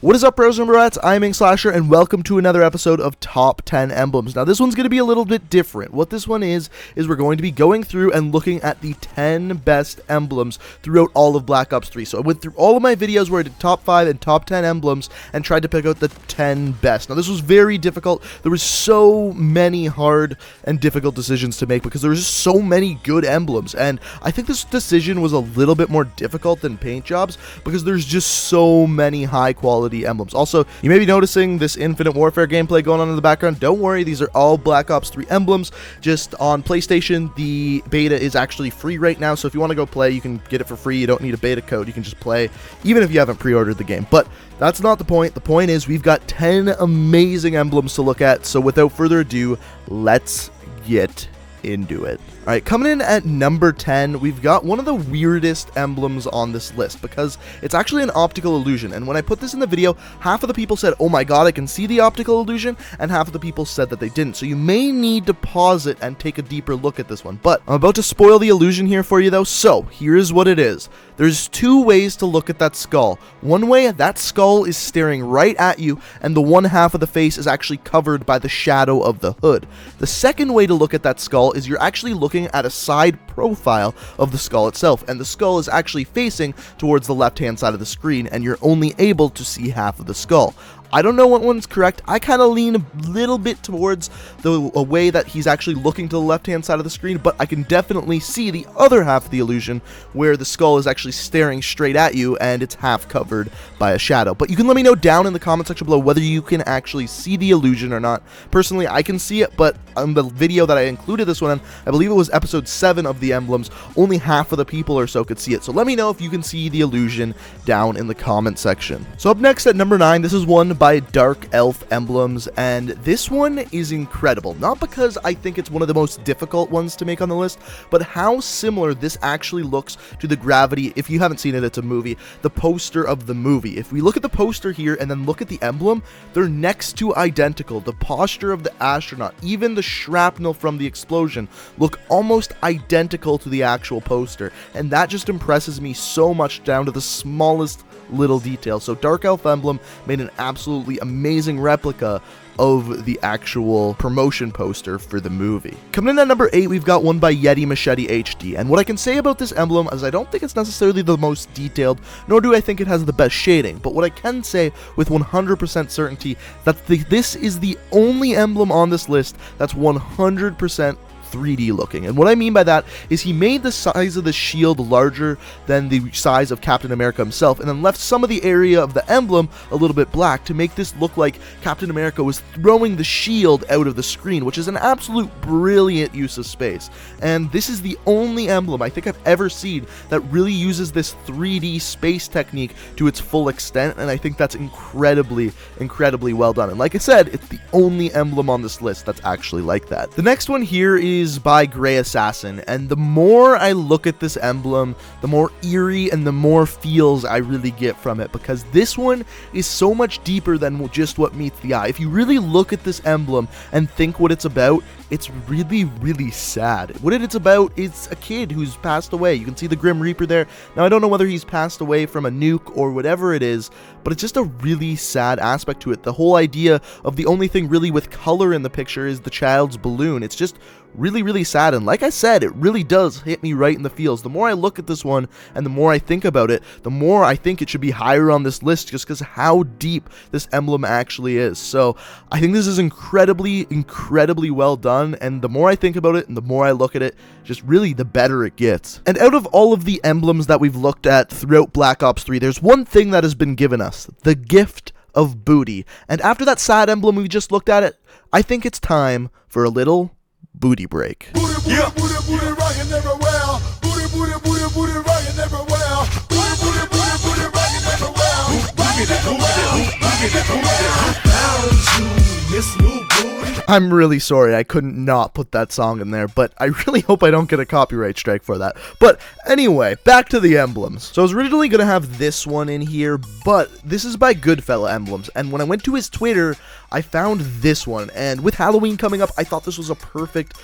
What is up, bros and broettes? I'm Inkslasher, and welcome to another episode of Top 10 Emblems. Now, this one's going to be a little bit different. What this one is we're going to be going through and looking at the 10 best emblems throughout all of Black Ops 3. So I went through all of my videos where I did top 5 and top 10 emblems and tried to pick out the 10 best. Now, this was very difficult. There was so many hard and difficult decisions to make because there was just so many good emblems, and I think this decision was a little bit more difficult than paint jobs because there's just so many high-quality emblems. Also, you may be noticing this Infinite Warfare gameplay going on in the background. Don't worry, these are all Black Ops 3 emblems. Just on PlayStation, the beta is actually free right now, so if you want to go play, you can get it for free. You don't need a beta code. You can just play, even if you haven't pre-ordered the game. But that's not the point. The point is we've got 10 amazing emblems to look at, so without further ado, let's get into it. Alright, coming in at number 10, we've got one of the weirdest emblems on this list because it's actually an optical illusion, and when I put this in the video, half of the people said, oh my god, I can see the optical illusion, and half of the people said that they didn't, so you may need to pause it and take a deeper look at this one. But I'm about to spoil the illusion here for you though, so here's what it is. There's two ways to look at that skull. One way, that skull is staring right at you, and the one half of the face is actually covered by the shadow of the hood. The second way to look at that skull is you're actually looking at a side profile of the skull itself, and the skull is actually facing towards the left-hand side of the screen, and you're only able to see half of the skull. I don't know what one's correct. I kind of lean a little bit towards the way that he's actually looking to the left-hand side of the screen, but I can definitely see the other half of the illusion where the skull is actually staring straight at you and it's half covered by a shadow. But you can let me know down in the comment section below whether you can actually see the illusion or not. Personally, I can see it, but on the video that I included this one in, I believe it was episode 7 of the emblems, only half of the people or so could see it. So let me know if you can see the illusion down in the comment section. So up next at number 9, this is one by Dark Elf Emblems, and this one is incredible. Not because I think it's one of the most difficult ones to make on the list, but how similar this actually looks to the Gravity, if you haven't seen it, it's a movie, the poster of the movie. If we look at the poster here and then look at the emblem, they're next to identical. The posture of the astronaut, even the shrapnel from the explosion, look almost identical to the actual poster, and that just impresses me so much down to the smallest little detail. So Dark Elf Emblem made an absolutely amazing replica of the actual promotion poster for the movie. Coming in at number 8, we've got one by Yeti Machete HD, and what I can say about this emblem is I don't think it's necessarily the most detailed, nor do I think it has the best shading, but what I can say with 100% certainty that this is the only emblem on this list that's 100% 3D looking. And what I mean by that is he made the size of the shield larger than the size of Captain America himself, and then left some of the area of the emblem a little bit black to make this look like Captain America was throwing the shield out of the screen, which is an absolute brilliant use of space. And this is the only emblem I think I've ever seen that really uses this 3D space technique to its full extent, and I think that's incredibly well done. And like I said, it's the only emblem on this list that's actually like that. The next one here is by Gray Assassin, and the more I look at this emblem, the more eerie and the more feels I really get from it, because this one is so much deeper than just what meets the eye. If you really look at this emblem and think what it's about, it's really sad. What it's about is a kid who's passed away. You can see the Grim Reaper there. Now, I don't know whether he's passed away from a nuke or whatever it is, but it's just a really sad aspect to it. The whole idea of the only thing really with color in the picture is the child's balloon. It's just really sad, and like I said, it really does hit me right in the feels. The more I look at this one and the more I think about it, the more I think it should be higher on this list just because how deep this emblem actually is. So I think this is incredibly well done, and the more I think about it and the more I look at it, just really the better it gets. And out of all of the emblems that we've looked at throughout Black Ops 3, there's one thing that has been given us: the gift of booty. And after that sad emblem we just looked at it, I think it's time for a little booty break. Booty, rockin' everywhere. Booty, rockin' everywhere. Booty, rockin' everywhere. Found you, Miss New Booty. I'm really sorry, I couldn't not put that song in there, but I really hope I don't get a copyright strike for that. But anyway, back to the emblems. So I was originally going to have this one in here, but this is by Goodfella Emblems, and when I went to his Twitter, I found this one, and with Halloween coming up, I thought this was a perfect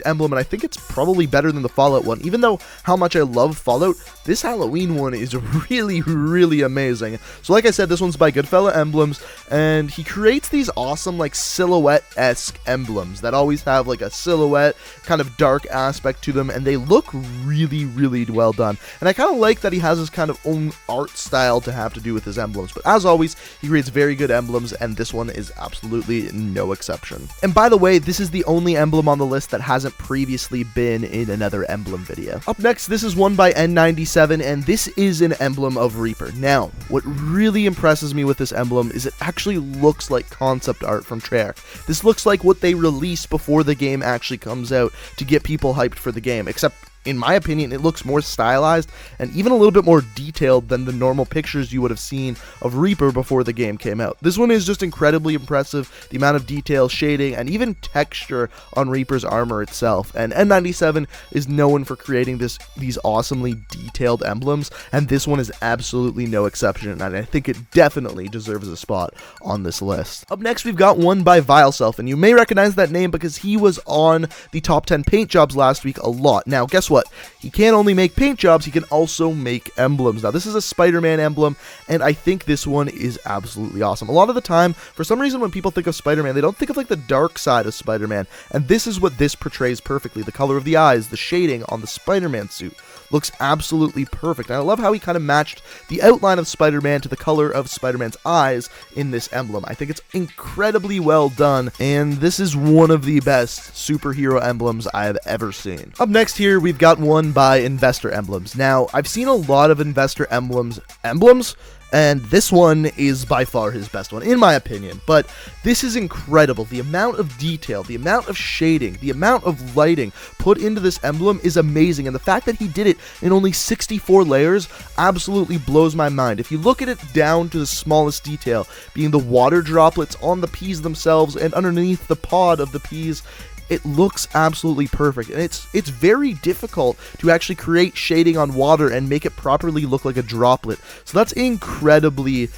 emblem, and I think it's probably better than the Fallout one. Even though how much I love Fallout, this Halloween one is really amazing. So like I said, this one's by Goodfella Emblems, and he creates these awesome, like, silhouette-esque emblems that always have, like, a silhouette, kind of dark aspect to them, and they look really well done. And I kind of like that he has his kind of own art style to have to do with his emblems, but as always, he creates very good emblems, and this one is absolutely no exception. And by the way, this is the only emblem on the list that hasn't previously been in another emblem video. Up next, this is one by N97, and this is an emblem of Reaper. Now, what really impresses me with this emblem is it actually looks like concept art from Treyarch. This looks like what they release before the game actually comes out to get people hyped for the game, except in my opinion, it looks more stylized and even a little bit more detailed than the normal pictures you would have seen of Reaper before the game came out. This one is just incredibly impressive, the amount of detail, shading, and even texture on Reaper's armor itself. And N97 is known for creating these awesomely detailed emblems, and this one is absolutely no exception, and I think it definitely deserves a spot on this list. Up next, we've got one by Vileself, and you may recognize that name because he was on the top 10 paint jobs last week a lot. Now, guess what? He can't only make paint jobs, he can also make emblems. Now, this is a Spider-Man emblem, and I think this one is absolutely awesome. A lot of the time, for some reason, when people think of Spider-Man, they don't think of, like, the dark side of Spider-Man, and this is what this portrays perfectly. The color of the eyes, the shading on the Spider-Man suit looks absolutely perfect. And I love how he kind of matched the outline of Spider-Man to the color of Spider-Man's eyes in this emblem. I think it's incredibly well done, and this is one of the best superhero emblems I have ever seen. Up next here, we've got one by Investor Emblems. Now, I've seen a lot of Investor emblems, and this one is by far his best one, in my opinion. But this is incredible. The amount of detail, the amount of shading, the amount of lighting put into this emblem is amazing. And the fact that he did it in only 64 layers absolutely blows my mind. If you look at it down to the smallest detail, being the water droplets on the peas themselves and underneath the pod of the peas, it looks absolutely perfect, and it's very difficult to actually create shading on water and make it properly look like a droplet. So that's incredibly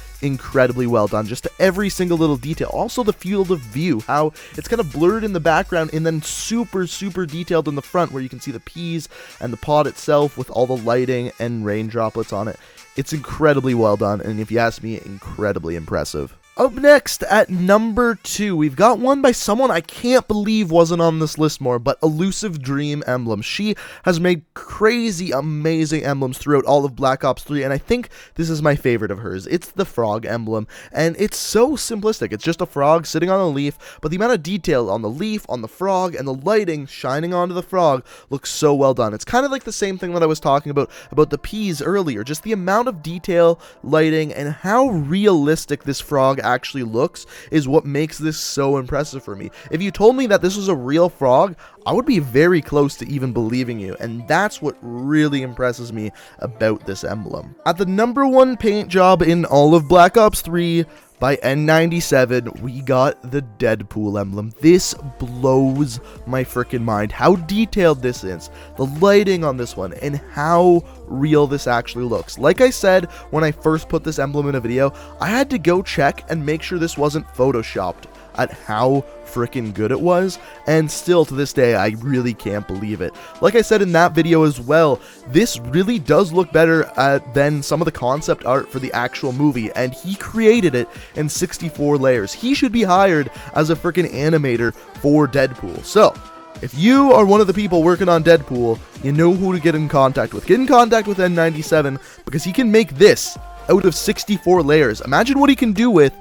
well done, just to every single little detail. Also the field of view, how it's kind of blurred in the background and then super detailed in the front where you can see the peas and the pod itself with all the lighting and rain droplets on it. It's incredibly well done, and if you ask me, incredibly impressive. Up next, at number 2, we've got one by someone I can't believe wasn't on this list more, but Elusive Dream Emblems. She has made crazy, amazing emblems throughout all of Black Ops 3, and I think this is my favorite of hers. It's the frog emblem, and it's so simplistic. It's just a frog sitting on a leaf, but the amount of detail on the leaf, on the frog, and the lighting shining onto the frog looks so well done. It's kind of like the same thing that I was talking about the peas earlier, just the amount of detail, lighting, and how realistic this frog actually looks is what makes this so impressive for me. If you told me that this was a real frog, I would be very close to even believing you, and that's what really impresses me about this emblem. At the number 1 paint job in all of Black Ops 3, by N97, we got the Deadpool emblem. This blows my freaking mind. How detailed this is, the lighting on this one, and how real this actually looks. Like I said, when I first put this emblem in a video, I had to go check and make sure this wasn't photoshopped at how freaking good it was, and still to this day I really can't believe it. Like I said in that video as well, this really does look better than some of the concept art for the actual movie, and he created it in 64 layers. He should be hired as a freaking animator for Deadpool. So if you are one of the people working on Deadpool, you know who to get in contact with. Get in contact with N97 because he can make this out of 64 layers. Imagine what he can do with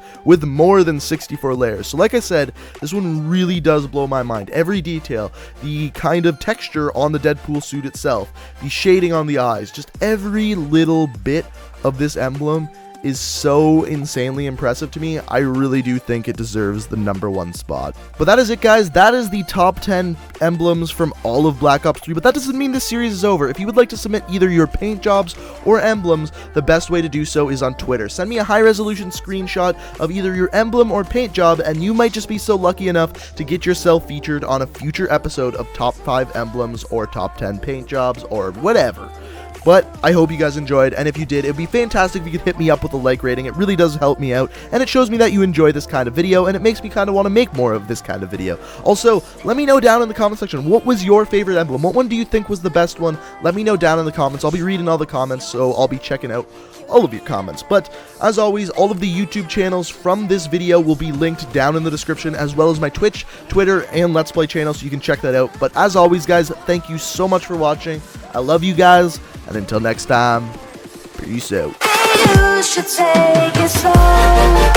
more than 64 layers. So like I said, this one really does blow my mind. Every detail, the kind of texture on the Deadpool suit itself, the shading on the eyes, just every little bit of this emblem is so insanely impressive to me. I really do think it deserves the #1 spot. But that is it, guys. That is the top 10 emblems from all of Black Ops 3, but that doesn't mean this series is over. If you would like to submit either your paint jobs or emblems, the best way to do so is on Twitter. Send me a high-resolution screenshot of either your emblem or paint job, and you might just be so lucky enough to get yourself featured on a future episode of Top 5 Emblems or Top 10 Paint Jobs or whatever. But I hope you guys enjoyed, and if you did, it would be fantastic if you could hit me up with a like rating. It really does help me out, and it shows me that you enjoy this kind of video, and it makes me kind of want to make more of this kind of video. Also, let me know down in the comment section, what was your favorite emblem? What one do you think was the best one? Let me know down in the comments. I'll be reading all the comments, so I'll be checking out all of your comments. But as always, all of the YouTube channels from this video will be linked down in the description, as well as my Twitch, Twitter, and Let's Play channel, so you can check that out. But as always, guys, thank you so much for watching. I love you guys, and until next time, peace out. You should take it slow.